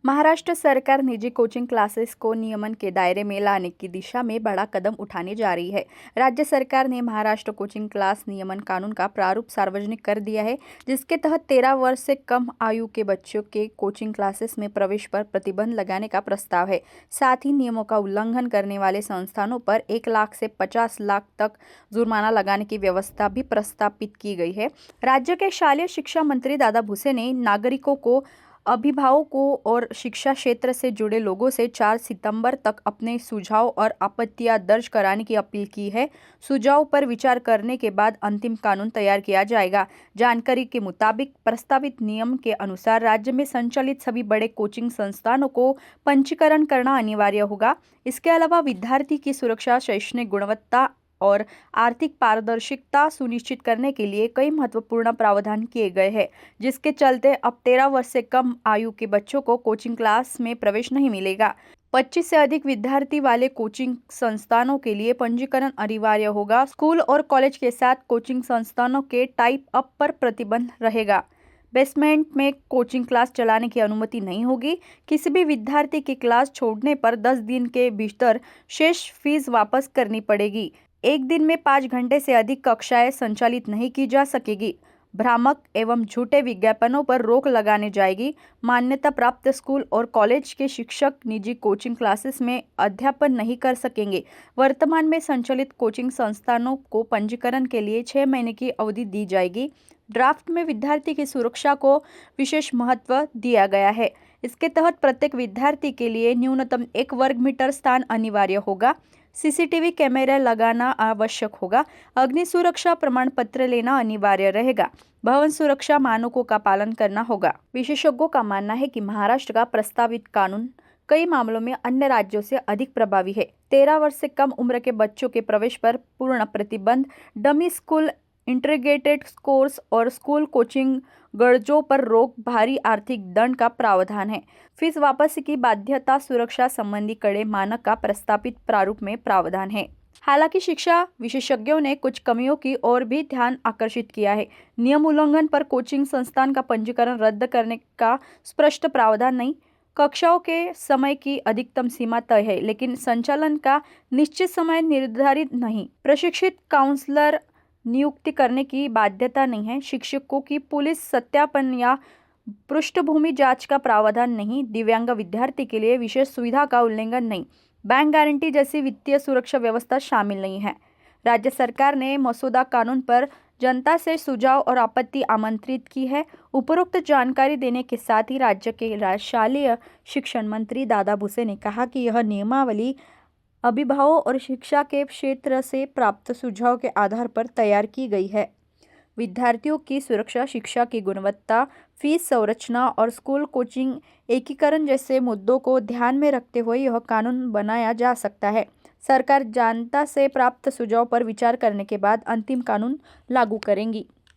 महाराष्ट्र सरकार निजी coaching classes को नियमन के दायरे में लाने की दिशा में बड़ा कदम उठाने जा रही है। राज्य सरकार ने महाराष्ट्र कोचिंग क्लास नियमन कानून का प्रारूप सार्वजनिक कर दिया है, जिसके तहत 13 वर्ष से कम आयु के बच्चों के कोचिंग क्लासेस में प्रवेश पर प्रतिबंध लगाने का प्रस्ताव है। साथ ही नियमों का उल्लंघन करने वाले संस्थानों पर 1 लाख से 50 लाख तक जुर्माना लगाने की व्यवस्था भी प्रस्तावित की गई है। राज्य के शालेय शिक्षा मंत्री दादा भुसे ने नागरिकों को, अभिभावकों और शिक्षा क्षेत्र से जुड़े लोगों से 4 सितंबर तक अपने सुझाव और आपत्तियां दर्ज कराने की अपील की है। सुझाव पर विचार करने के बाद अंतिम कानून तैयार किया जाएगा। जानकारी के मुताबिक प्रस्तावित नियम के अनुसार राज्य में संचालित सभी बड़े कोचिंग संस्थानों को पंजीकरण करना अनिवार्य होगा। इसके अलावा विद्यार्थी की सुरक्षा, शैक्षणिक गुणवत्ता और आर्थिक पारदर्शिता सुनिश्चित करने के लिए कई महत्वपूर्ण प्रावधान किए गए हैं, जिसके चलते अब 13 वर्ष से कम आयु के बच्चों को कोचिंग क्लास में प्रवेश नहीं मिलेगा। 25 से अधिक विद्यार्थी वाले कोचिंग संस्थानों के लिए पंजीकरण अनिवार्य होगा। स्कूल और कॉलेज के साथ कोचिंग संस्थानों के टाइप अप पर प्रतिबंध रहेगा। बेसमेंट में कोचिंग क्लास चलाने की अनुमति नहीं होगी। किसी भी विद्यार्थी की क्लास छोड़ने पर 10 दिन के भीतर शेष फीस वापस करनी पड़ेगी। एक दिन में 5 घंटे से अधिक कक्षाएं संचालित नहीं की जा सकेगी। भ्रामक एवं झूठे विज्ञापनों पर रोक लगाने जाएगी। मान्यता प्राप्त स्कूल और कॉलेज के शिक्षक निजी कोचिंग क्लासेस में अध्यापन नहीं कर सकेंगे। वर्तमान में संचालित कोचिंग संस्थानों को पंजीकरण के लिए 6 महीने की अवधि दी जाएगी। ड्राफ्ट में विद्यार्थी की सुरक्षा को विशेष महत्व दिया गया है। इसके तहत प्रत्येक विद्यार्थी के लिए न्यूनतम 1 वर्ग मीटर स्थान अनिवार्य होगा। सीसीटीवी कैमरा लगाना आवश्यक होगा। अग्नि सुरक्षा प्रमाण पत्र लेना अनिवार्य रहेगा। भवन सुरक्षा मानकों का पालन करना होगा। विशेषज्ञों का मानना है कि महाराष्ट्र का प्रस्तावित कानून कई मामलों में अन्य राज्यों से अधिक प्रभावी है। 13 वर्ष से कम उम्र के बच्चों के प्रवेश पर पूर्ण प्रतिबंध, डमी स्कूल, इंटीग्रेटेड कोर्स और स्कूल कोचिंग गरजों पर रोक, भारी आर्थिक दंड का प्रावधान है। फीस वापसी की बाध्यता, सुरक्षा संबंधी कड़े मानक का प्रस्तावित प्रारूप में प्रावधान है। हालांकि शिक्षा विशेषज्ञों ने कुछ कमियों की ओर भी ध्यान आकर्षित किया है। नियम उल्लंघन पर कोचिंग संस्थान का पंजीकरण रद्द करने का स्पष्ट प्रावधान नहीं। कक्षाओं के समय की अधिकतम सीमा तय है, लेकिन संचालन का निश्चित समय निर्धारित नहीं। प्रशिक्षित काउंसलर नियुक्ति करने की बाध्यता नहीं है। शिक्षकों की पुलिस सत्यापन या पृष्ठभूमि जांच का प्रावधान नहीं। दिव्यांग विद्यार्थी के लिए विशेष सुविधा का उल्लंघन नहीं। बैंक गारंटी जैसी वित्तीय सुरक्षा व्यवस्था शामिल नहीं है। राज्य सरकार ने मसौदा कानून पर जनता से सुझाव और आपत्ति आमंत्रित की है। उपरोक्त जानकारी देने के साथ ही राज्य के शालेय शिक्षण मंत्री दादा भुसे ने कहा कि यह नियमावली अभिभावकों और शिक्षा के क्षेत्र से प्राप्त सुझाव के आधार पर तैयार की गई है। विद्यार्थियों की सुरक्षा, शिक्षा की गुणवत्ता, फीस संरचना और स्कूल कोचिंग एकीकरण जैसे मुद्दों को ध्यान में रखते हुए यह कानून बनाया जा सकता है। सरकार जनता से प्राप्त सुझाव पर विचार करने के बाद अंतिम कानून लागू करेगी।